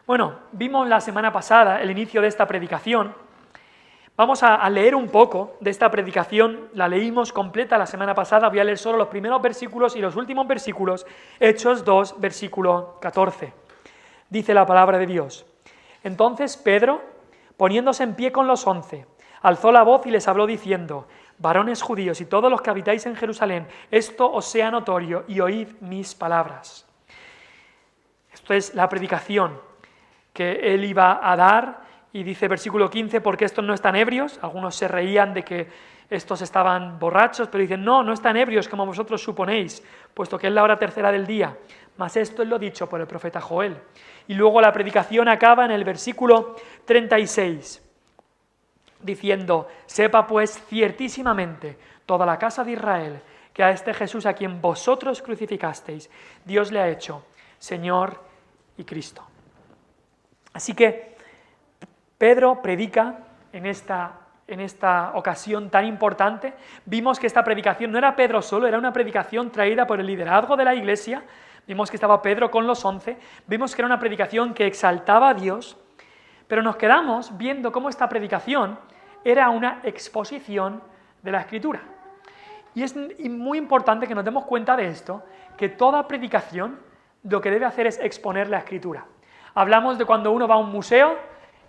Bueno, vimos la semana pasada el inicio de esta predicación. Vamos a leer un poco de esta predicación, la leímos completa la semana pasada, voy a leer solo los primeros versículos y los últimos versículos, Hechos 2, versículo 14. Dice la palabra de Dios: Entonces Pedro, poniéndose en pie con los 11, alzó la voz y les habló diciendo: Varones judíos y todos los que habitáis en Jerusalén, esto os sea notorio y oíd mis palabras. Esto es la predicación que él iba a dar, y dice versículo 15, porque estos no están ebrios. Algunos se reían de que estos estaban borrachos, pero dicen, no están ebrios como vosotros suponéis, puesto que es la hora tercera del día, mas esto es lo dicho por el profeta Joel. Y luego la predicación acaba en el versículo 36, diciendo: sepa pues ciertísimamente toda la casa de Israel, que a este Jesús a quien vosotros crucificasteis, Dios le ha hecho Señor y Cristo. Así que Pedro predica en esta ocasión tan importante. Vimos que esta predicación no era Pedro solo, era una predicación traída por el liderazgo de la iglesia. Vimos que estaba Pedro con los 11, vimos que era una predicación que exaltaba a Dios, pero nos quedamos viendo cómo esta predicación era una exposición de la Escritura. Y es muy importante que nos demos cuenta de esto, que toda predicación lo que debe hacer es exponer la Escritura. Hablamos de cuando uno va a un museo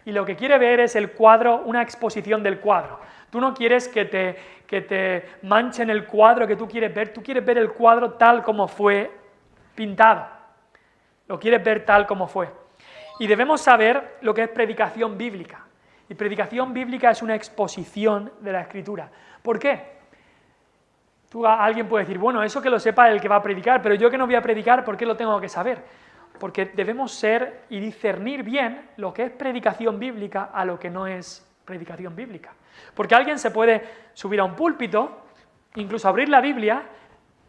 y lo que quiere ver es el cuadro, una exposición del cuadro. Tú no quieres que te manchen el cuadro que tú quieres ver el cuadro tal como fue pintado. Lo quieres ver tal como fue. Y debemos saber lo que es predicación bíblica. Y predicación bíblica es una exposición de la Escritura. ¿Por qué? Alguien puede decir, bueno, eso que lo sepa el que va a predicar, pero yo que no voy a predicar, ¿por qué lo tengo que saber? Porque debemos ser y discernir bien lo que es predicación bíblica a lo que no es predicación bíblica. Porque alguien se puede subir a un púlpito, incluso abrir la Biblia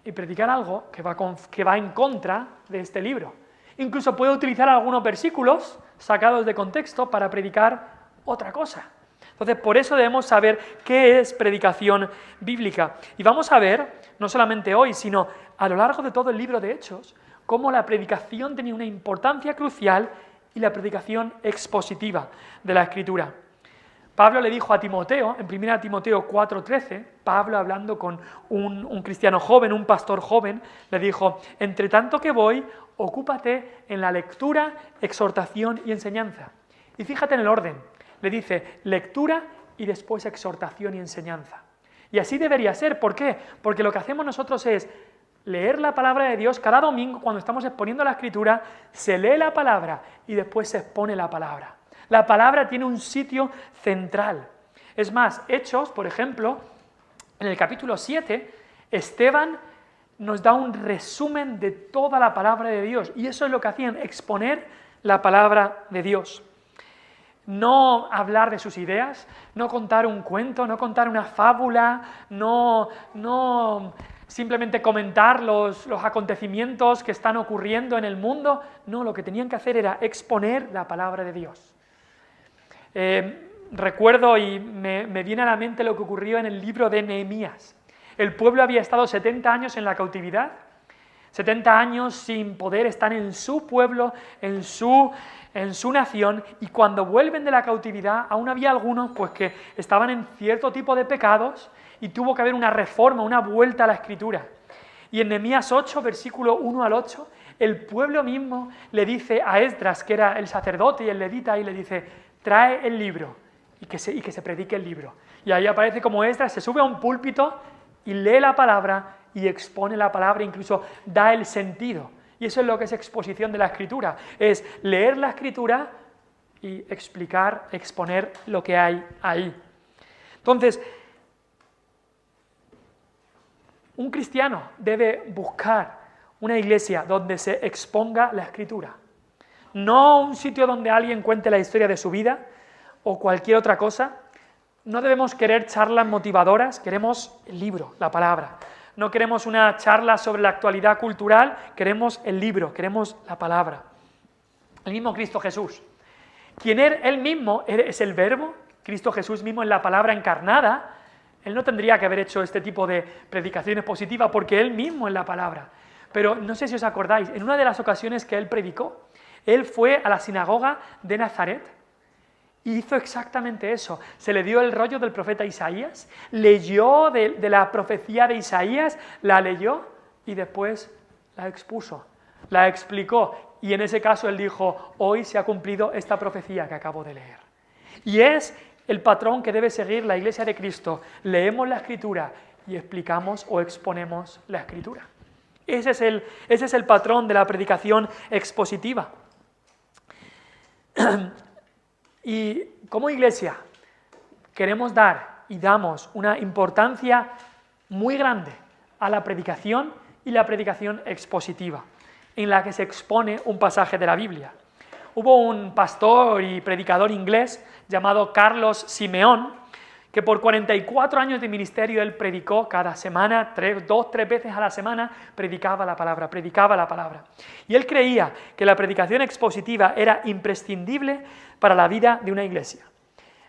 y predicar algo que va en contra de este libro. Incluso puede utilizar algunos versículos sacados de contexto para predicar otra cosa. Entonces, por eso debemos saber qué es predicación bíblica. Y vamos a ver, no solamente hoy, sino a lo largo de todo el libro de Hechos, cómo la predicación tenía una importancia crucial y la predicación expositiva de la Escritura. Pablo le dijo a Timoteo, en 1 Timoteo 4:13, Pablo hablando con un cristiano joven, un pastor joven, le dijo: entre tanto que voy, ocúpate en la lectura, exhortación y enseñanza. Y fíjate en el orden, le dice lectura y después exhortación y enseñanza. Y así debería ser, ¿por qué? Porque lo que hacemos nosotros es leer la palabra de Dios. Cada domingo, cuando estamos exponiendo la Escritura, se lee la palabra y después se expone la palabra. La palabra tiene un sitio central. Es más, Hechos, por ejemplo, en el capítulo 7, Esteban nos da un resumen de toda la palabra de Dios. Y eso es lo que hacían, exponer la palabra de Dios. No hablar de sus ideas, no contar un cuento, no contar una fábula, no simplemente comentar los acontecimientos que están ocurriendo en el mundo. No, lo que tenían que hacer era exponer la palabra de Dios. Recuerdo y me viene a la mente lo que ocurrió en el libro de Nehemías. El pueblo había estado 70 años en la cautividad, 70 años sin poder estar en su pueblo, en su nación, y cuando vuelven de la cautividad, aún había algunos pues que estaban en cierto tipo de pecados, y tuvo que haber una reforma, una vuelta a la Escritura. Y en Nehemías 8, versículo 1 al 8, el pueblo mismo le dice a Esdras, que era el sacerdote y el levita, y le dice: trae el libro y que se predique el libro. Y ahí aparece como Esdras se sube a un púlpito y lee la palabra y expone la palabra, incluso da el sentido. Y eso es lo que es exposición de la Escritura, es leer la Escritura y explicar, exponer lo que hay ahí. Entonces, un cristiano debe buscar una iglesia donde se exponga la Escritura. No un sitio donde alguien cuente la historia de su vida o cualquier otra cosa. No debemos querer charlas motivadoras, queremos el libro, la palabra. No queremos una charla sobre la actualidad cultural, queremos el libro, queremos la palabra. El mismo Cristo Jesús. Quien él mismo es el Verbo, Cristo Jesús mismo es la palabra encarnada. Él no tendría que haber hecho este tipo de predicaciones positivas porque él mismo es la palabra. Pero no sé si os acordáis, en una de las ocasiones que él predicó, Él fue a la sinagoga de Nazaret y hizo exactamente eso. Se le dio el rollo del profeta Isaías, leyó de la profecía de Isaías, la leyó y después la expuso, la explicó. Y en ese caso él dijo, hoy se ha cumplido esta profecía que acabo de leer. Y es el patrón que debe seguir la Iglesia de Cristo. Leemos la Escritura y explicamos o exponemos la Escritura. Ese es el patrón de la predicación expositiva. Y como Iglesia queremos dar y damos una importancia muy grande a la predicación y la predicación expositiva, en la que se expone un pasaje de la Biblia. Hubo un pastor y predicador inglés llamado Carlos Simeón, que por 44 años de ministerio él predicó cada semana, 2-3 veces a la semana, predicaba la palabra. Y él creía que la predicación expositiva era imprescindible para la vida de una iglesia.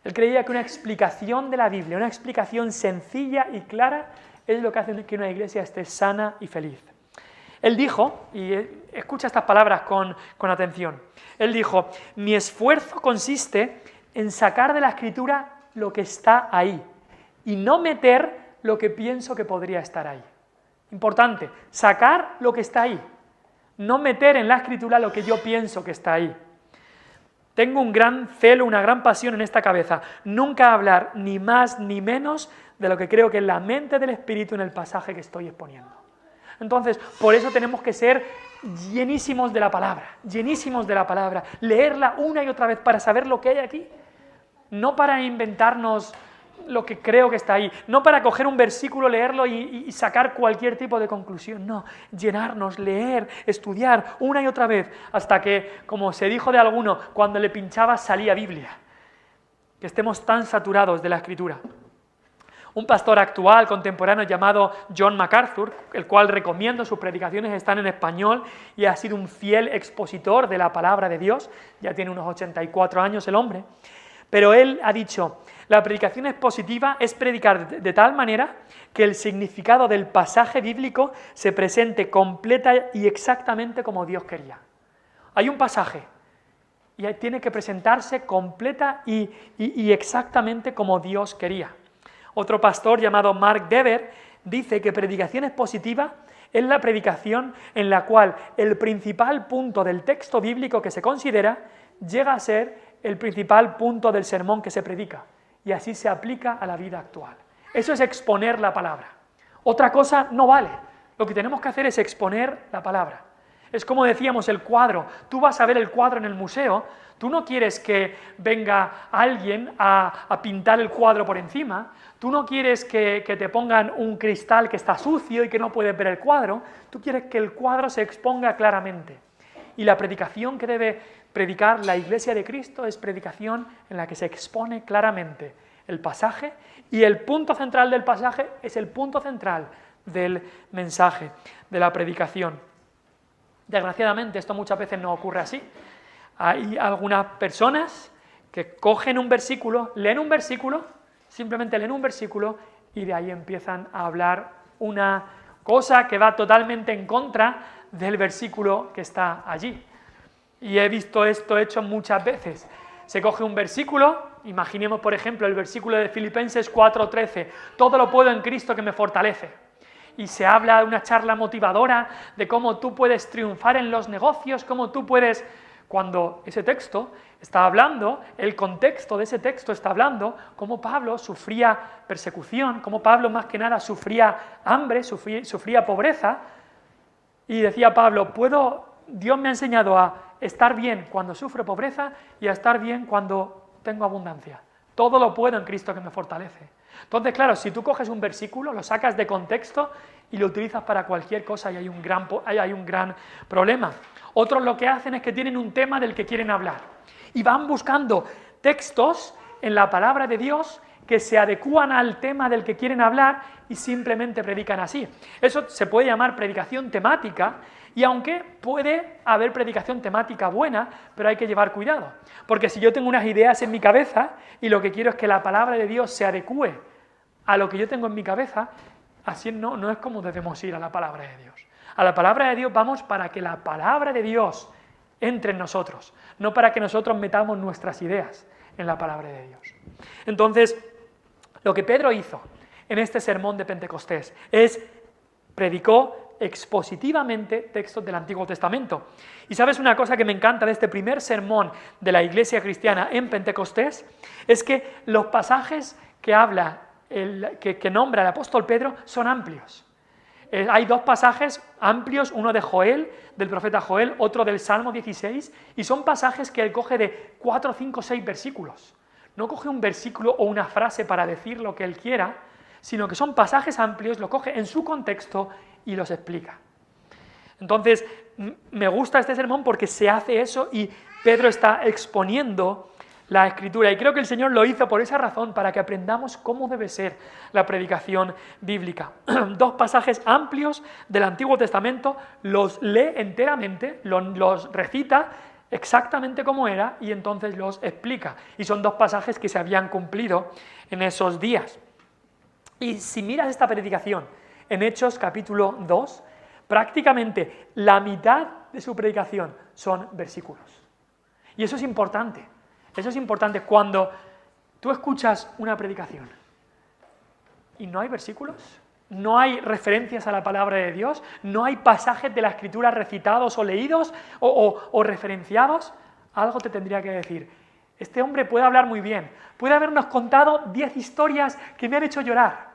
Él creía que una explicación de la Biblia, una explicación sencilla y clara, es lo que hace que una iglesia esté sana y feliz. Él dijo, y escucha estas palabras con atención, él dijo, mi esfuerzo consiste en sacar de la Escritura lo que está ahí y no meter lo que pienso que podría estar ahí. Importante, sacar lo que está ahí, no meter en la Escritura lo que yo pienso que está ahí. Tengo un gran celo, una gran pasión en esta cabeza, nunca hablar ni más ni menos de lo que creo que es la mente del Espíritu en el pasaje que estoy exponiendo. Entonces, por eso tenemos que ser llenísimos de la palabra, leerla una y otra vez para saber lo que hay aquí, no para inventarnos lo que creo que está ahí, no para coger un versículo, leerlo y sacar cualquier tipo de conclusión, no, llenarnos, leer, estudiar una y otra vez, hasta que, como se dijo de alguno, cuando le pinchaba salía Biblia, que estemos tan saturados de la Escritura. Un pastor actual, contemporáneo, llamado John MacArthur, el cual recomiendo, sus predicaciones están en español y ha sido un fiel expositor de la palabra de Dios, ya tiene unos 84 años el hombre, pero él ha dicho, la predicación expositiva es predicar de tal manera que el significado del pasaje bíblico se presente completa y exactamente como Dios quería. Hay un pasaje y tiene que presentarse completa y exactamente como Dios quería. Otro pastor llamado Mark Dever dice que predicación expositiva es la predicación en la cual el principal punto del texto bíblico que se considera llega a ser el principal punto del sermón que se predica y así se aplica a la vida actual. Eso es exponer la palabra. Otra cosa no vale. Lo que tenemos que hacer es exponer la palabra. Es como decíamos el cuadro. Tú vas a ver el cuadro en el museo, tú no quieres que venga alguien a pintar el cuadro por encima, tú no quieres que te pongan un cristal que está sucio y que no puedes ver el cuadro, tú quieres que el cuadro se exponga claramente. Y la predicación que debe predicar la Iglesia de Cristo es predicación en la que se expone claramente el pasaje y el punto central del pasaje es el punto central del mensaje, de la predicación. Desgraciadamente esto muchas veces no ocurre así. Hay algunas personas que cogen un versículo, simplemente leen un versículo y de ahí empiezan a hablar una cosa que va totalmente en contra del versículo que está allí. Y he visto esto hecho muchas veces. Se coge un versículo, imaginemos por ejemplo el versículo de Filipenses 4:13, todo lo puedo en Cristo que me fortalece. Y se habla de una charla motivadora de cómo tú puedes triunfar en los negocios, cómo tú puedes... Cuando ese texto está hablando, el contexto de ese texto está hablando cómo Pablo sufría persecución, cómo Pablo más que nada sufría hambre, sufría pobreza, y decía Pablo, Dios me ha enseñado a estar bien cuando sufro pobreza y a estar bien cuando tengo abundancia. Todo lo puedo en Cristo que me fortalece. Entonces, claro, si tú coges un versículo, lo sacas de contexto y lo utilizas para cualquier cosa y hay un gran problema. Otros lo que hacen es que tienen un tema del que quieren hablar y van buscando textos en la palabra de Dios que se adecúan al tema del que quieren hablar y simplemente predican así. Eso se puede llamar predicación temática y aunque puede haber predicación temática buena, pero hay que llevar cuidado. Porque si yo tengo unas ideas en mi cabeza y lo que quiero es que la palabra de Dios se adecúe a lo que yo tengo en mi cabeza, así no es como debemos ir a la palabra de Dios. A la palabra de Dios vamos para que la palabra de Dios entre nosotros, no para que nosotros metamos nuestras ideas en la palabra de Dios. Entonces, lo que Pedro hizo en este sermón de Pentecostés es predicó expositivamente textos del Antiguo Testamento. Y sabes una cosa que me encanta de este primer sermón de la iglesia cristiana en Pentecostés, es que los pasajes que habla, que nombra el apóstol Pedro son amplios. Hay dos pasajes amplios, uno de Joel, del profeta Joel, otro del Salmo 16, y son pasajes que él coge de 4, 5, 6 versículos. No coge un versículo o una frase para decir lo que él quiera, sino que son pasajes amplios, lo coge en su contexto y los explica. Entonces, me gusta este sermón porque se hace eso y Pedro está exponiendo la Escritura. Y creo que el Señor lo hizo por esa razón, para que aprendamos cómo debe ser la predicación bíblica. Dos pasajes amplios del Antiguo Testamento, los lee enteramente, los recita exactamente como era y entonces los explica. Y son dos pasajes que se habían cumplido en esos días. Y si miras esta predicación en Hechos capítulo 2, prácticamente la mitad de su predicación son versículos. Y eso es importante. Eso es importante cuando tú escuchas una predicación y no hay versículos, no hay referencias a la palabra de Dios, no hay pasajes de la Escritura recitados o leídos o referenciados, algo te tendría que decir. Este hombre puede hablar muy bien, puede habernos contado 10 historias que me han hecho llorar,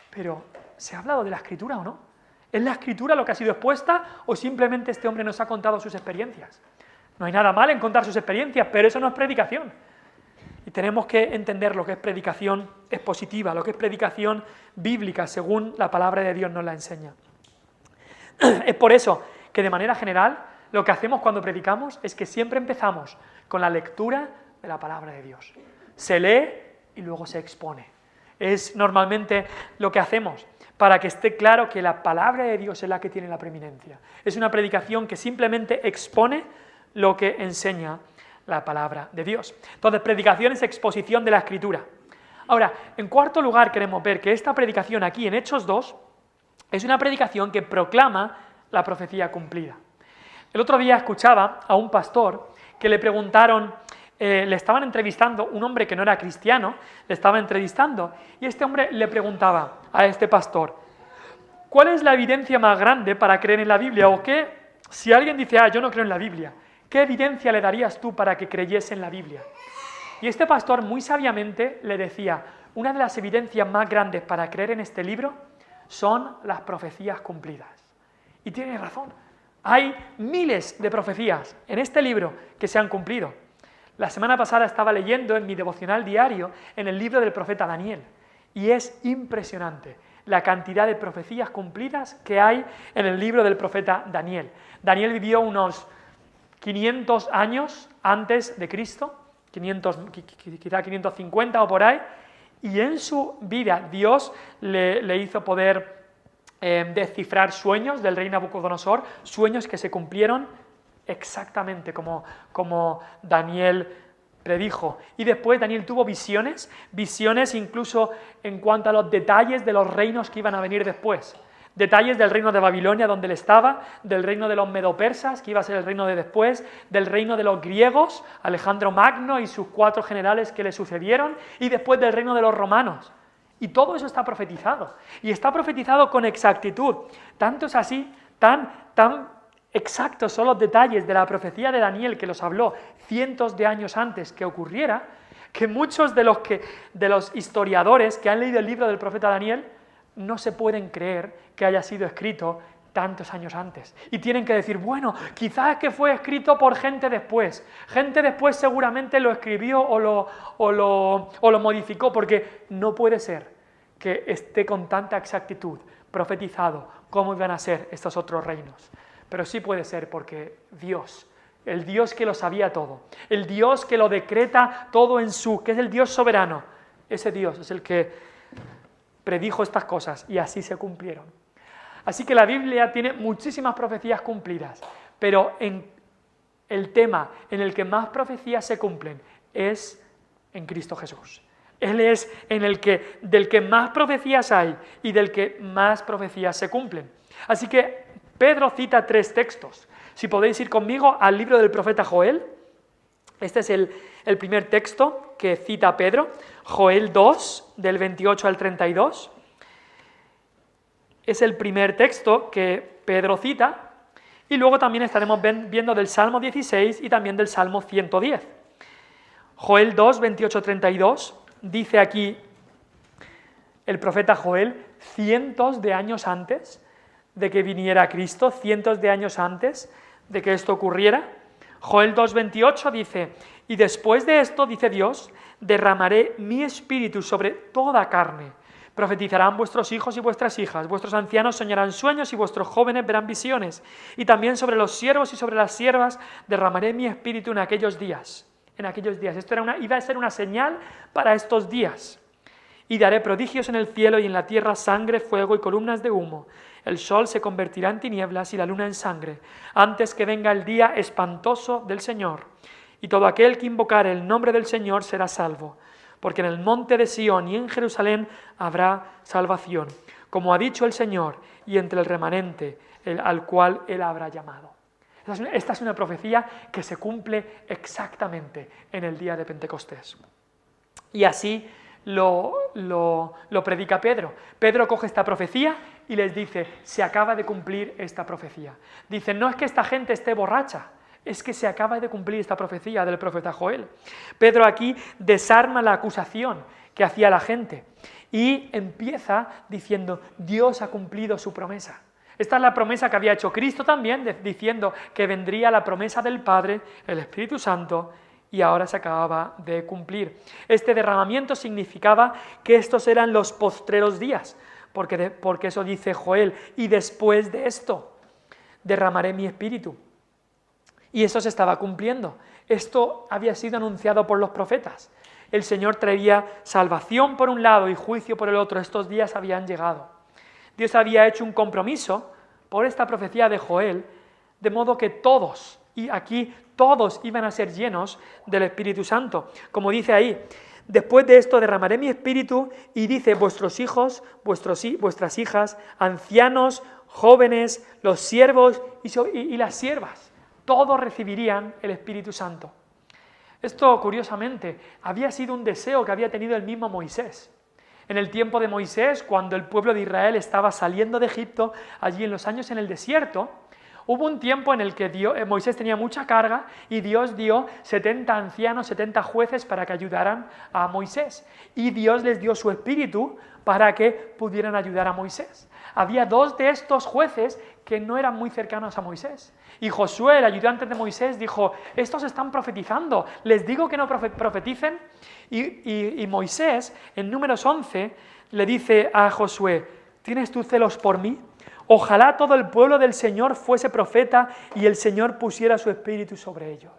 pero ¿se ha hablado de la Escritura o no? ¿Es la Escritura lo que ha sido expuesta o simplemente este hombre nos ha contado sus experiencias? No hay nada mal en contar sus experiencias, pero eso no es predicación. Y tenemos que entender lo que es predicación expositiva, lo que es predicación bíblica, según la palabra de Dios nos la enseña. Es por eso que de manera general lo que hacemos cuando predicamos es que siempre empezamos con la lectura de la palabra de Dios. Se lee y luego se expone. Es normalmente lo que hacemos para que esté claro que la palabra de Dios es la que tiene la preeminencia. Es una predicación que simplemente expone lo que enseña la palabra de Dios. Entonces, predicación es exposición de la Escritura. Ahora, en cuarto lugar queremos ver que esta predicación aquí en Hechos 2 es una predicación que proclama la profecía cumplida. El otro día escuchaba a un pastor que le preguntaron, le estaban entrevistando, un hombre que no era cristiano, le estaba entrevistando, y este hombre le preguntaba a este pastor, ¿cuál es la evidencia más grande para creer en la Biblia? O qué, si alguien dice, yo no creo en la Biblia, ¿qué evidencia le darías tú para que creyese en la Biblia? Y este pastor muy sabiamente le decía, una de las evidencias más grandes para creer en este libro son las profecías cumplidas. Y tiene razón, hay miles de profecías en este libro que se han cumplido. La semana pasada estaba leyendo en mi devocional diario en el libro del profeta Daniel y es impresionante la cantidad de profecías cumplidas que hay en el libro del profeta Daniel. Daniel vivió unos 500 años antes de Cristo, quizá 550 o por ahí, y en su vida Dios le hizo poder descifrar sueños del rey Nabucodonosor, sueños que se cumplieron exactamente como Daniel predijo. Y después Daniel tuvo visiones incluso en cuanto a los detalles de los reinos que iban a venir después. Detalles del reino de Babilonia, donde él estaba, del reino de los medopersas, que iba a ser el reino de después, del reino de los griegos, Alejandro Magno y sus 4 generales que le sucedieron, y después del reino de los romanos. Y todo eso está profetizado, y está profetizado con exactitud. Tanto es así, tan exactos son los detalles de la profecía de Daniel, que los habló cientos de años antes que ocurriera, que muchos de los historiadores que han leído el libro del profeta Daniel no se pueden creer que haya sido escrito tantos años antes. Y tienen que decir, bueno, quizás es que fue escrito por gente después. Gente después seguramente lo escribió o lo modificó, porque no puede ser que esté con tanta exactitud profetizado cómo iban a ser estos otros reinos. Pero sí puede ser porque Dios, el Dios que lo sabía todo, el Dios que lo decreta todo que es el Dios soberano, ese Dios es el que predijo estas cosas y así se cumplieron. Así que la Biblia tiene muchísimas profecías cumplidas, pero el tema en el que más profecías se cumplen es en Cristo Jesús. Él es del que más profecías hay y del que más profecías se cumplen. Así que Pedro cita 3 textos. Si podéis ir conmigo al libro del profeta Joel, este es el primer texto que cita Pedro, Joel 2, del 28 al 32. Es el primer texto que Pedro cita, y luego también estaremos viendo del Salmo 16 y también del Salmo 110. Joel 2, 28, 32, dice aquí el profeta Joel, cientos de años antes de que viniera Cristo, cientos de años antes de que esto ocurriera. Joel 2, 28 dice, y después de esto, dice Dios, derramaré mi espíritu sobre toda carne. Profetizarán vuestros hijos y vuestras hijas, vuestros ancianos soñarán sueños y vuestros jóvenes verán visiones. Y también sobre los siervos y sobre las siervas derramaré mi espíritu en aquellos días. En aquellos días. Esto iba a ser una señal para estos días. Y daré prodigios en el cielo y en la tierra, sangre, fuego y columnas de humo. El sol se convertirá en tinieblas y la luna en sangre, antes que venga el día espantoso del Señor. Y todo aquel que invocare el nombre del Señor será salvo. Porque en el monte de Sión y en Jerusalén habrá salvación, como ha dicho el Señor, y entre el remanente al cual Él habrá llamado. Esta es una profecía que se cumple exactamente en el día de Pentecostés. Y así lo predica Pedro. Pedro coge esta profecía y les dice, se acaba de cumplir esta profecía. Dice, no es que esta gente esté borracha, es que se acaba de cumplir esta profecía del profeta Joel. Pedro aquí desarma la acusación que hacía la gente y empieza diciendo, Dios ha cumplido su promesa. Esta es la promesa que había hecho Cristo también, diciendo que vendría la promesa del Padre, el Espíritu Santo, y ahora se acababa de cumplir. Este derramamiento significaba que estos eran los postreros días, porque eso dice Joel, y después de esto derramaré mi espíritu. Y eso se estaba cumpliendo. Esto había sido anunciado por los profetas. El Señor traería salvación por un lado y juicio por el otro. Estos días habían llegado. Dios había hecho un compromiso por esta profecía de Joel, de modo que todos, y aquí todos iban a ser llenos del Espíritu Santo. Como dice ahí, después de esto derramaré mi espíritu, y dice, vuestros hijos, vuestras hijas, ancianos, jóvenes, los siervos y las siervas. Todos recibirían el Espíritu Santo. Esto, curiosamente, había sido un deseo que había tenido el mismo Moisés. En el tiempo de Moisés, cuando el pueblo de Israel estaba saliendo de Egipto, allí en los años en el desierto, hubo un tiempo en el que Moisés tenía mucha carga y Dios dio 70 ancianos, 70 jueces para que ayudaran a Moisés. Y Dios les dio su espíritu para que pudieran ayudar a Moisés. Había 2 de estos jueces que no eran muy cercanos a Moisés. Y Josué, el ayudante de Moisés, dijo, estos están profetizando, les digo que no profeticen. Y Moisés, en Números 11, le dice a Josué, ¿tienes tú celos por mí? Ojalá todo el pueblo del Señor fuese profeta y el Señor pusiera su espíritu sobre ellos.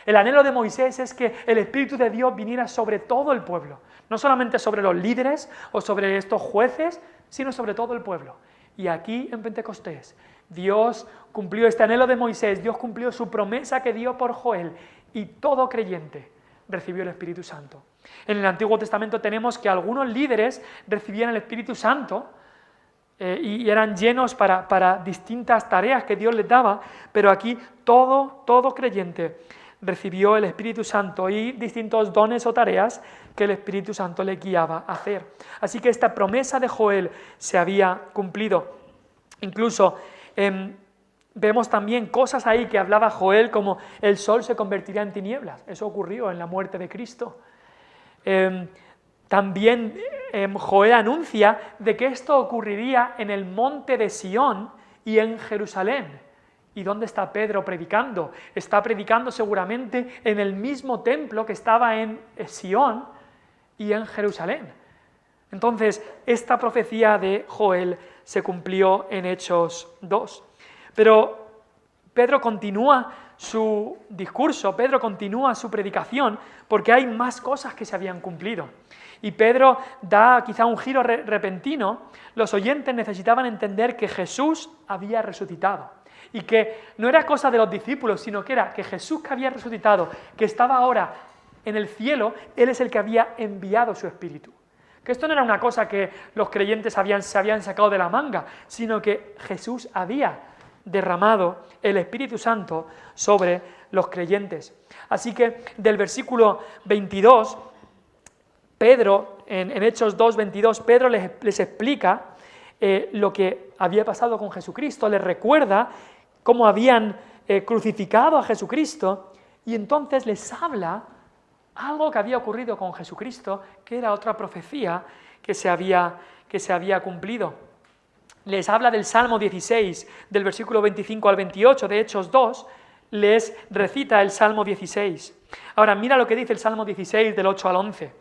El anhelo de Moisés es que el Espíritu de Dios viniera sobre todo el pueblo, no solamente sobre los líderes o sobre estos jueces, sino sobre todo el pueblo. Y aquí en Pentecostés, Dios cumplió este anhelo de Moisés, Dios cumplió su promesa que dio por Joel, y todo creyente recibió el Espíritu Santo. En el Antiguo Testamento tenemos que algunos líderes recibían el Espíritu Santo y eran llenos para distintas tareas que Dios les daba, pero aquí todo creyente recibió el Espíritu Santo y distintos dones o tareas que el Espíritu Santo le guiaba a hacer. Así que esta promesa de Joel se había cumplido. Incluso vemos también cosas ahí que hablaba Joel, como el sol se convertirá en tinieblas. Eso ocurrió en la muerte de Cristo. También Joel anuncia de que esto ocurriría en el monte de Sión y en Jerusalén. ¿Y dónde está Pedro predicando? Está predicando seguramente en el mismo templo que estaba en Sión y en Jerusalén. Entonces, esta profecía de Joel se cumplió en Hechos 2. Pero Pedro continúa su discurso, Pedro continúa su predicación, porque hay más cosas que se habían cumplido. Y Pedro da quizá un giro repentino. Los oyentes necesitaban entender que Jesús había resucitado. Y que no era cosa de los discípulos, sino que era que Jesús, que había resucitado, que estaba ahora en el cielo, Él es el que había enviado su Espíritu. Que esto no era una cosa que los creyentes se habían sacado de la manga, sino que Jesús había derramado el Espíritu Santo sobre los creyentes. Así que del versículo 22, Pedro, en Hechos 2, 22, Pedro les explica lo que había pasado con Jesucristo, les recuerda cómo habían crucificado a Jesucristo, y entonces les habla algo que había ocurrido con Jesucristo, que era otra profecía que se había cumplido. Les habla del Salmo 16, del versículo 25 al 28 de Hechos 2, les recita el Salmo 16. Ahora mira lo que dice el Salmo 16 del 8 al 11.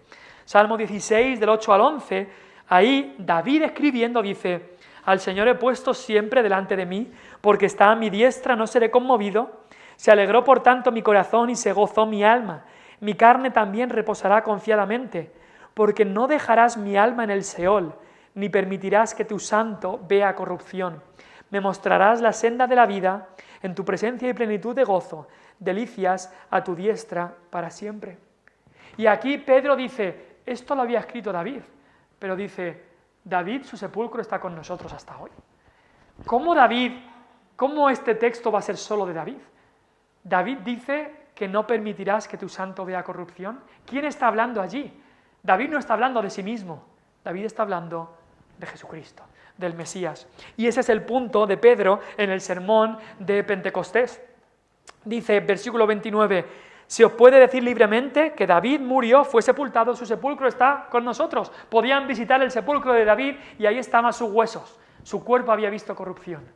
Salmo 16 del 8 al 11, ahí David escribiendo dice: al Señor he puesto siempre delante de mí, porque está a mi diestra, no seré conmovido. Se alegró por tanto mi corazón y se gozó mi alma. Mi carne también reposará confiadamente, porque no dejarás mi alma en el Seol, ni permitirás que tu santo vea corrupción. Me mostrarás la senda de la vida, en tu presencia y plenitud de gozo, delicias a tu diestra para siempre. Y aquí Pedro dice, esto lo había escrito David, pero dice, David, su sepulcro está con nosotros hasta hoy. ¿Cómo este texto va a ser solo de David? David dice que no permitirás que tu santo vea corrupción. ¿Quién está hablando allí? David no está hablando de sí mismo, David está hablando de Jesucristo, del Mesías. Y ese es el punto de Pedro en el sermón de Pentecostés. Dice, versículo 29, se os puede decir libremente que David murió, fue sepultado, su sepulcro está con nosotros. Podían visitar el sepulcro de David y ahí estaban sus huesos. Su cuerpo había visto corrupción.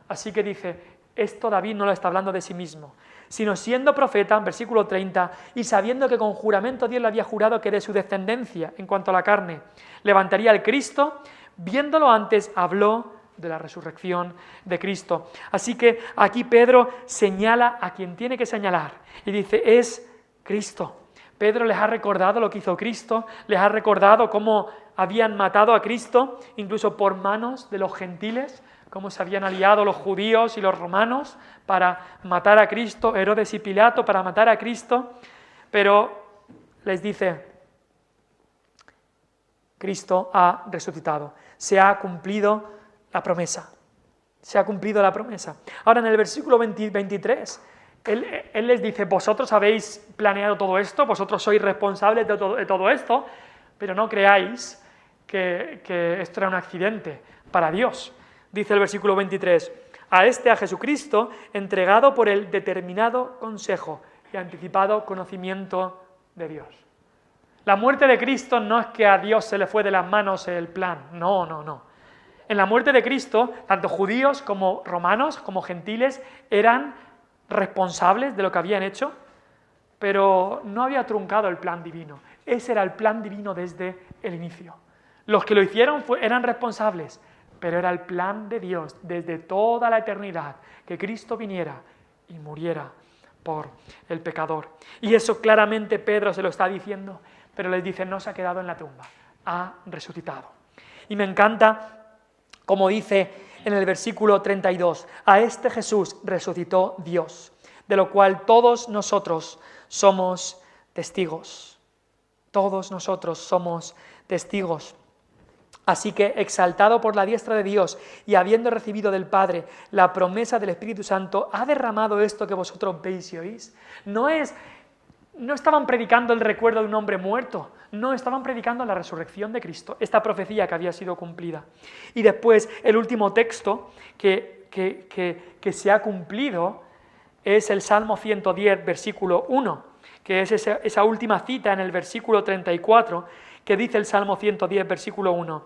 Así que dice, esto David no lo está hablando de sí mismo, sino siendo profeta, en versículo 30, y sabiendo que con juramento Dios le había jurado que de su descendencia, en cuanto a la carne, levantaría al Cristo, viéndolo antes, habló de la resurrección de Cristo. Así que aquí Pedro señala a quien tiene que señalar, y dice, es Cristo. Pedro les ha recordado lo que hizo Cristo, les ha recordado cómo habían matado a Cristo, incluso por manos de los gentiles, cómo se habían aliado los judíos y los romanos para matar a Cristo, Herodes y Pilato para matar a Cristo, pero les dice, Cristo ha resucitado, se ha cumplido la promesa, se ha cumplido la promesa. Ahora en el versículo 23, él les dice, vosotros habéis planeado todo esto, vosotros sois responsables de todo esto, pero no creáis que esto era un accidente para Dios. Dice el versículo 23, a Jesucristo, entregado por el determinado consejo y anticipado conocimiento de Dios. La muerte de Cristo no es que a Dios se le fue de las manos el plan, no. En la muerte de Cristo, tanto judíos como romanos, como gentiles, eran responsables de lo que habían hecho, pero no había truncado el plan divino. Ese era el plan divino desde el inicio. Los que lo hicieron eran responsables, pero era el plan de Dios desde toda la eternidad, que Cristo viniera y muriera por el pecador. Y eso claramente Pedro se lo está diciendo, pero les dice, no se ha quedado en la tumba, ha resucitado. Y me encanta, como dice en el versículo 32, a este Jesús resucitó Dios, de lo cual todos nosotros somos testigos. Todos nosotros somos testigos. Así que, exaltado por la diestra de Dios y habiendo recibido del Padre la promesa del Espíritu Santo, ha derramado esto que vosotros veis y oís. No estaban predicando el recuerdo de un hombre muerto, no, estaban predicando la resurrección de Cristo, esta profecía que había sido cumplida. Y después, el último texto que se ha cumplido es el Salmo 110, versículo 1, que es esa última cita en el versículo 34, que dice el Salmo 110, versículo 1,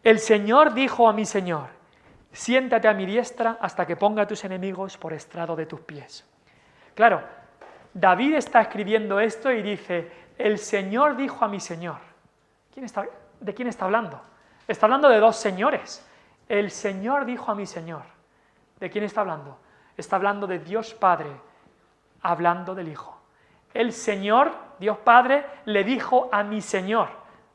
el Señor dijo a mi Señor, siéntate a mi diestra hasta que ponga a tus enemigos por estrado de tus pies. Claro, David está escribiendo esto y dice, el Señor dijo a mi Señor. ¿De quién está hablando? Está hablando de dos señores. El Señor dijo a mi Señor. ¿De quién está hablando? Está hablando de Dios Padre, hablando del Hijo. El Señor, Dios Padre, le dijo a mi Señor,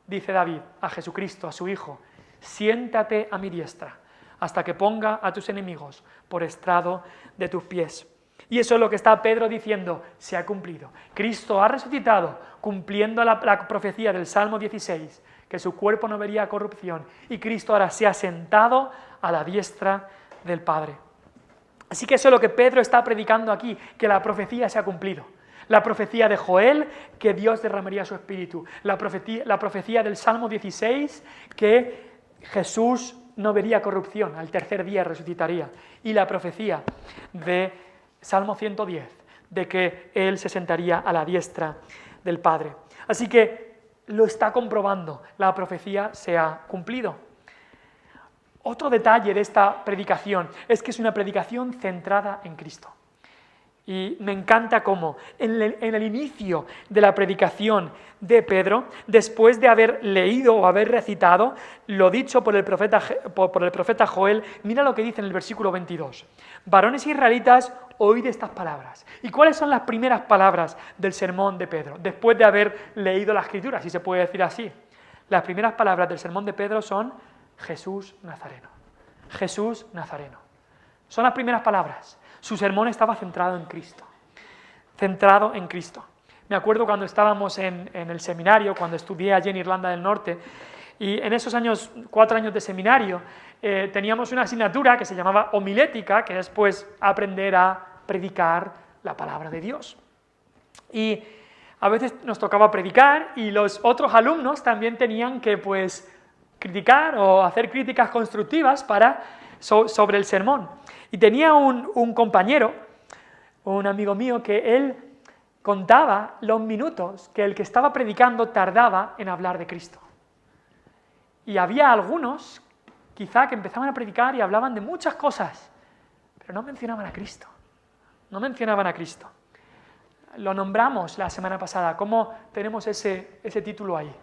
dice David, a Jesucristo, a su Hijo, siéntate a mi diestra, hasta que ponga a tus enemigos por estrado de tus pies. Y eso es lo que está Pedro diciendo, se ha cumplido. Cristo ha resucitado, cumpliendo la profecía del Salmo 16, que su cuerpo no vería corrupción, y Cristo ahora se ha sentado a la diestra del Padre. Así que eso es lo que Pedro está predicando aquí, que la profecía se ha cumplido. La profecía de Joel, que Dios derramaría su espíritu. La profecía del Salmo 16, que Jesús no vería corrupción, al tercer día resucitaría. Y la profecía de Salmo 110, de que Él se sentaría a la diestra del Padre. Así que lo está comprobando, la profecía se ha cumplido. Otro detalle de esta predicación es que es una predicación centrada en Cristo. Y me encanta cómo en el inicio de la predicación de Pedro, después de haber leído o haber recitado lo dicho por el profeta Joel, mira lo que dice en el versículo 22. Varones israelitas, oíd estas palabras. ¿Y cuáles son las primeras palabras del sermón de Pedro? Después de haber leído la Escritura, si se puede decir así. Las primeras palabras del sermón de Pedro son Jesús Nazareno. Jesús Nazareno. Son las primeras palabras. Su sermón estaba centrado en Cristo. Centrado en Cristo. Me acuerdo cuando estábamos en el seminario, cuando estudié allí en Irlanda del Norte, y en esos 4 años de seminario, teníamos una asignatura que se llamaba homilética, que es pues aprender a predicar la palabra de Dios. Y a veces nos tocaba predicar y los otros alumnos también tenían que pues criticar o hacer críticas constructivas sobre el sermón. Y tenía un compañero, un amigo mío, que él contaba los minutos que el que estaba predicando tardaba en hablar de Cristo. Y había algunos, quizá, que empezaban a predicar y hablaban de muchas cosas, pero no mencionaban a Cristo. No mencionaban a Cristo. Lo nombramos la semana pasada, cómo tenemos ese título ahí,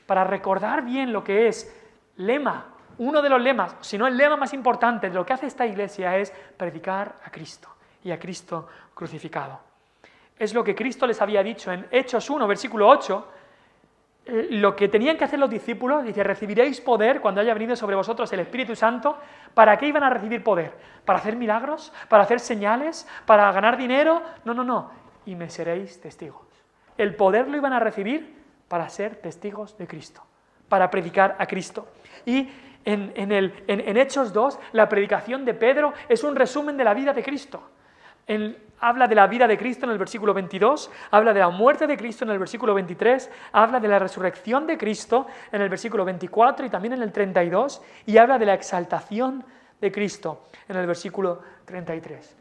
para recordar bien lo que es lema. Uno de los lemas, si no el lema más importante de lo que hace esta iglesia es predicar a Cristo y a Cristo crucificado. Es lo que Cristo les había dicho en Hechos 1, versículo 8, lo que tenían que hacer los discípulos. Dice, recibiréis poder cuando haya venido sobre vosotros el Espíritu Santo. ¿Para qué iban a recibir poder? ¿Para hacer milagros? ¿Para hacer señales? ¿Para ganar dinero? No. Y me seréis testigos. El poder lo iban a recibir para ser testigos de Cristo, para predicar a Cristo. Y en Hechos 2, la predicación de Pedro es un resumen de la vida de Cristo. Habla de la vida de Cristo en el versículo 22, habla de la muerte de Cristo en el versículo 23, habla de la resurrección de Cristo en el versículo 24 y también en el 32, y habla de la exaltación de Cristo en el versículo 33.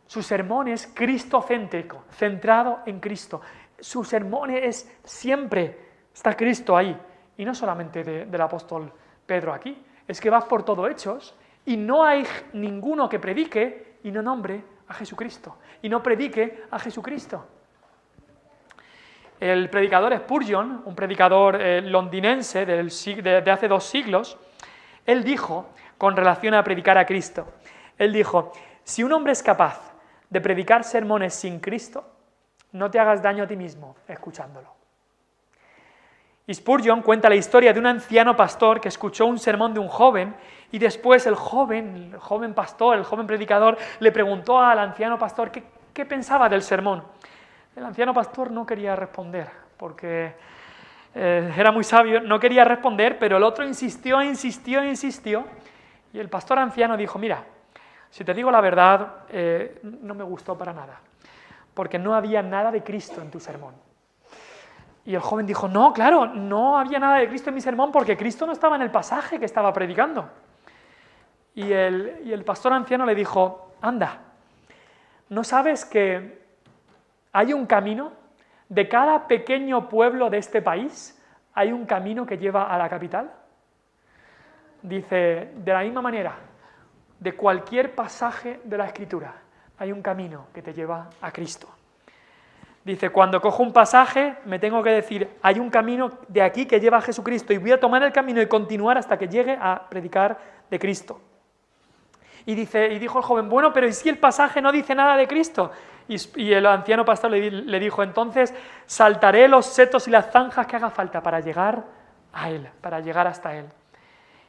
Su sermón es cristocéntrico, centrado en Cristo. Su sermón es siempre, está Cristo ahí, y no solamente del apóstol Pedro aquí, es que vas por todo Hechos y no hay ninguno que predique y no nombre a Jesucristo, y no predique a Jesucristo. El predicador Spurgeon, un predicador londinense de hace 2 siglos, él dijo, con relación a predicar a Cristo, él dijo, si un hombre es capaz de predicar sermones sin Cristo, no te hagas daño a ti mismo escuchándolo. Y Spurgeon cuenta la historia de un anciano pastor que escuchó un sermón de un joven y después el joven pastor, el joven predicador, le preguntó al anciano pastor qué pensaba del sermón. El anciano pastor no quería responder porque era muy sabio, no quería responder, pero el otro insistió y el pastor anciano dijo, mira, si te digo la verdad, no me gustó para nada, porque no había nada de Cristo en tu sermón. Y el joven dijo, no, claro, no había nada de Cristo en mi sermón porque Cristo no estaba en el pasaje que estaba predicando. Y el pastor anciano le dijo, anda, ¿no sabes que hay un camino? De cada pequeño pueblo de este país hay un camino que lleva a la capital. Dice, de la misma manera, de cualquier pasaje de la Escritura hay un camino que te lleva a Cristo. Dice, cuando cojo un pasaje me tengo que decir, hay un camino de aquí que lleva a Jesucristo y voy a tomar el camino y continuar hasta que llegue a predicar de Cristo. Y dijo el joven, bueno, pero ¿y si el pasaje no dice nada de Cristo? Y el anciano pastor le dijo, entonces saltaré los setos y las zanjas que haga falta para llegar a Él, para llegar hasta Él.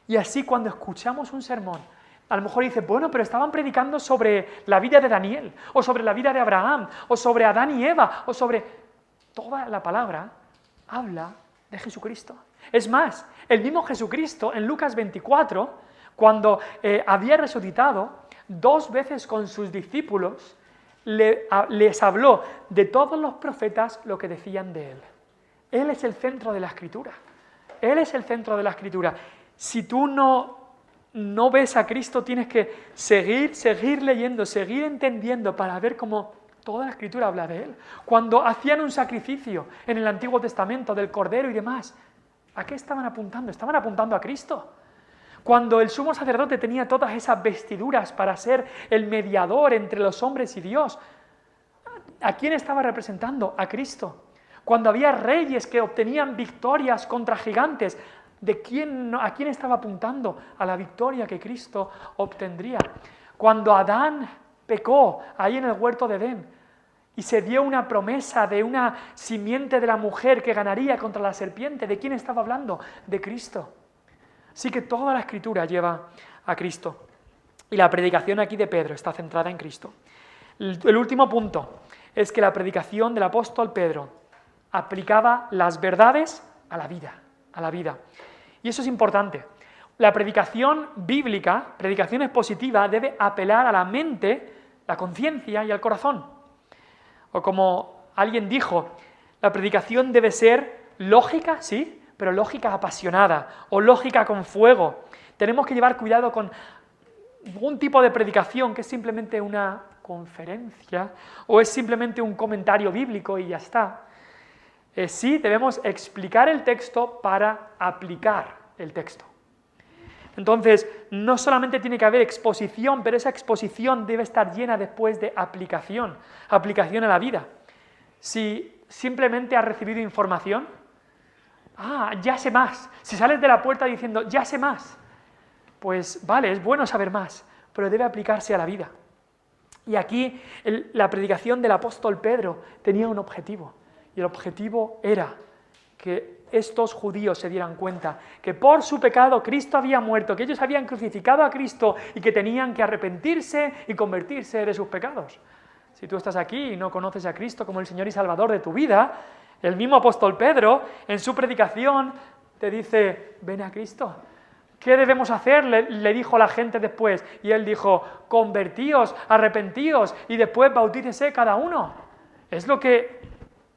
Y así cuando escuchamos un sermón, a lo mejor dice, bueno, pero estaban predicando sobre la vida de Daniel, o sobre la vida de Abraham, o sobre Adán y Eva, o sobre... Toda la palabra habla de Jesucristo. Es más, el mismo Jesucristo en Lucas 24, cuando había resucitado, 2 veces con sus discípulos les habló de todos los profetas lo que decían de Él. Él es el centro de la Escritura. Él es el centro de la Escritura. Si tú no ves a Cristo, tienes que seguir leyendo, seguir entendiendo para ver cómo toda la Escritura habla de Él. Cuando hacían un sacrificio en el Antiguo Testamento del Cordero y demás, ¿a qué estaban apuntando? Estaban apuntando a Cristo. Cuando el sumo sacerdote tenía todas esas vestiduras para ser el mediador entre los hombres y Dios, ¿a quién estaba representando? A Cristo. Cuando había reyes que obtenían victorias contra gigantes, ¿a quién estaba apuntando? A la victoria que Cristo obtendría. Cuando Adán pecó ahí en el huerto de Edén y se dio una promesa de una simiente de la mujer que ganaría contra la serpiente, ¿de quién estaba hablando? De Cristo. Así que toda la Escritura lleva a Cristo. Y la predicación aquí de Pedro está centrada en Cristo. El último punto es que la predicación del apóstol Pedro aplicaba las verdades a la vida. Y eso es importante. La predicación bíblica, predicación expositiva, debe apelar a la mente, la conciencia y al corazón. O como alguien dijo, la predicación debe ser lógica, sí, pero lógica apasionada o lógica con fuego. Tenemos que llevar cuidado con un tipo de predicación que es simplemente una conferencia o es simplemente un comentario bíblico y ya está. Sí, debemos explicar el texto para aplicar el texto. Entonces, no solamente tiene que haber exposición, pero esa exposición debe estar llena después de aplicación a la vida. Si simplemente has recibido información, ya sé más. Si sales de la puerta diciendo, ya sé más, pues vale, es bueno saber más, pero debe aplicarse a la vida. Y aquí la predicación del apóstol Pedro tenía un objetivo, y el objetivo era que estos judíos se dieran cuenta que por su pecado Cristo había muerto, que ellos habían crucificado a Cristo y que tenían que arrepentirse y convertirse de sus pecados. Si tú estás aquí y no conoces a Cristo como el Señor y Salvador de tu vida, el mismo apóstol Pedro, en su predicación, te dice, ven a Cristo. ¿Qué debemos hacer? Le dijo a la gente después. Y él dijo, convertíos, arrepentíos y después bautícese cada uno. Es lo que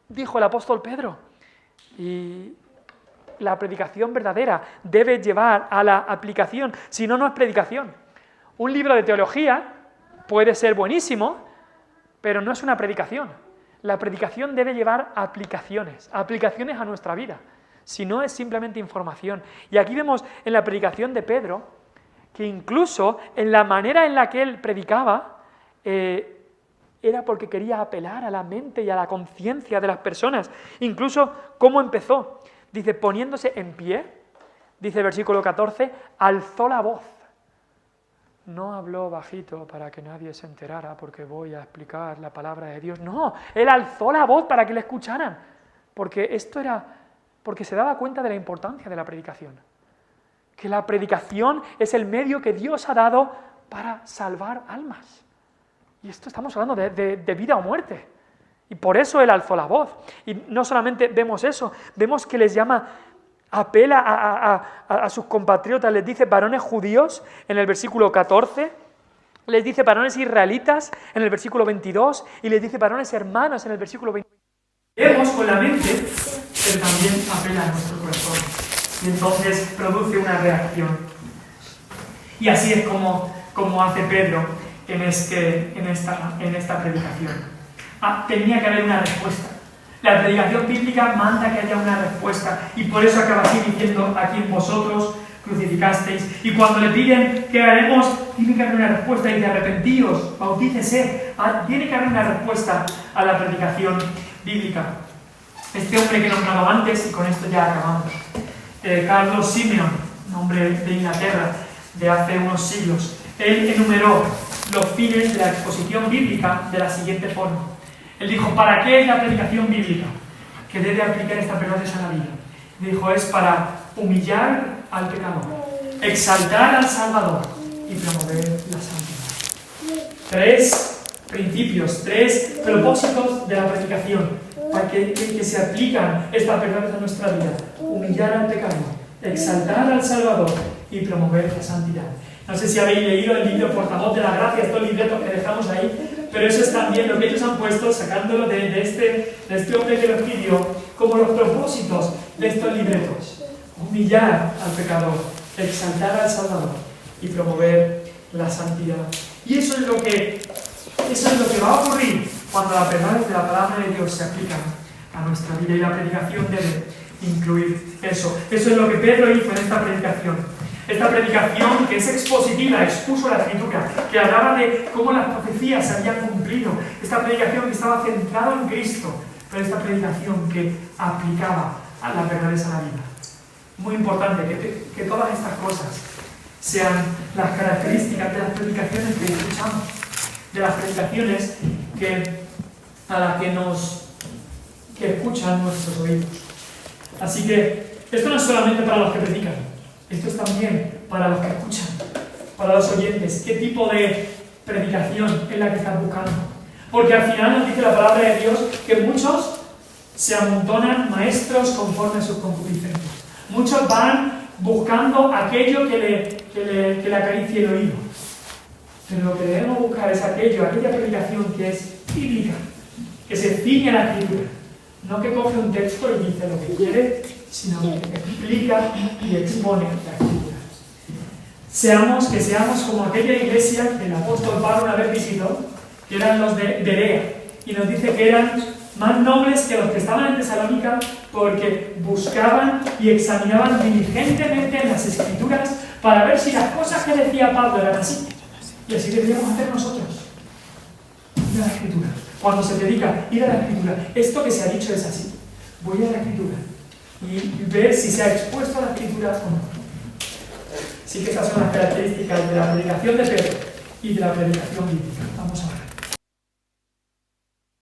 dijo el apóstol Pedro. Y la predicación verdadera debe llevar a la aplicación, si no, no es predicación. Un libro de teología puede ser buenísimo, pero no es una predicación. La predicación debe llevar aplicaciones a nuestra vida. Si no, es simplemente información. Y aquí vemos en la predicación de Pedro que incluso en la manera en la que él predicaba era porque quería apelar a la mente y a la conciencia de las personas. Incluso cómo empezó. Dice, poniéndose en pie, dice el versículo 14, alzó la voz. No habló bajito para que nadie se enterara porque voy a explicar la palabra de Dios. No, él alzó la voz para que le escucharan. Porque se daba cuenta de la importancia de la predicación. Que la predicación es el medio que Dios ha dado para salvar almas. Y esto estamos hablando de vida o muerte. Y por eso él alzó la voz. Y no solamente vemos eso, vemos que les llama, apela a sus compatriotas, les dice varones judíos en el versículo 14, les dice varones israelitas en el versículo 22 y les dice varones hermanos en el versículo 20. Vemos con la mente, pero también apela a nuestro corazón. Y entonces produce una reacción. Y así es como hace Pedro en esta predicación. Tenía que haber una respuesta. La predicación bíblica manda que haya una respuesta y por eso acaba así diciendo a quien vosotros crucificasteis. Y cuando le piden qué haremos, tiene que haber una respuesta y dice arrepentíos, bautícese. Tiene que haber una respuesta a la predicación bíblica. Este hombre que he nombrado antes, y con esto ya acabamos, Carlos Simeon, un hombre de Inglaterra de hace unos siglos, él enumeró los fines de la exposición bíblica de la siguiente forma. Él dijo, ¿para qué es la predicación bíblica? Que debe aplicar estas verdades a la vida. Dijo, es para humillar al pecador, exaltar al Salvador y promover la santidad. 3 principios, 3 propósitos de la predicación para que se aplican estas verdades a nuestra vida. Humillar al pecador, exaltar al Salvador y promover la santidad. No sé si habéis leído el libro Portavoz de la Gracia, estos libretos que dejamos ahí, pero eso es también lo que ellos han puesto, sacándolo de este hombre que lo escribió, como los propósitos de estos libretos. Humillar al pecador, exaltar al Salvador y promover la santidad. Y eso es lo que va a ocurrir cuando las verdades de la palabra de Dios se aplican a nuestra vida, y la predicación debe incluir eso. Eso es lo que Pedro hizo en esta predicación. Esta predicación, que es expositiva, expuso la Escritura, que hablaba de cómo las profecías se habían cumplido. Esta predicación que estaba centrada en Cristo, pero esta predicación que aplicaba a las verdades a la vida. Muy importante que todas estas cosas sean las características de las predicaciones que escuchamos, de las predicaciones que escuchan nuestros oídos. Así que esto no es solamente para los que predican, esto es también para los que escuchan, para los oyentes. ¿Qué tipo de predicación es la que estás buscando? Porque al final nos dice la palabra de Dios que muchos se amontonan maestros conforme a sus concupiscencias. Muchos van buscando aquello que le acaricie el oído. Pero lo que debemos buscar es aquella predicación que es bíblica, que se ciñe a la Escritura. No que coge un texto y dice lo que quiere, sino que explica y expone la Escritura. Que seamos como aquella iglesia que el apóstol Pablo una vez visitó, que eran los de Berea, y nos dice que eran más nobles que los que estaban en Tesalónica, porque buscaban y examinaban diligentemente en las Escrituras para ver si las cosas que decía Pablo eran así. Y así deberíamos hacer nosotros. Ir a la Escritura. Cuando se predica, ir a la Escritura. Esto que se ha dicho es así. Voy a la Escritura y ver si se ha expuesto a la Escritura o no. Sí que estas son las características de la predicación de Pedro y de la predicación bíblica. Vamos a ver.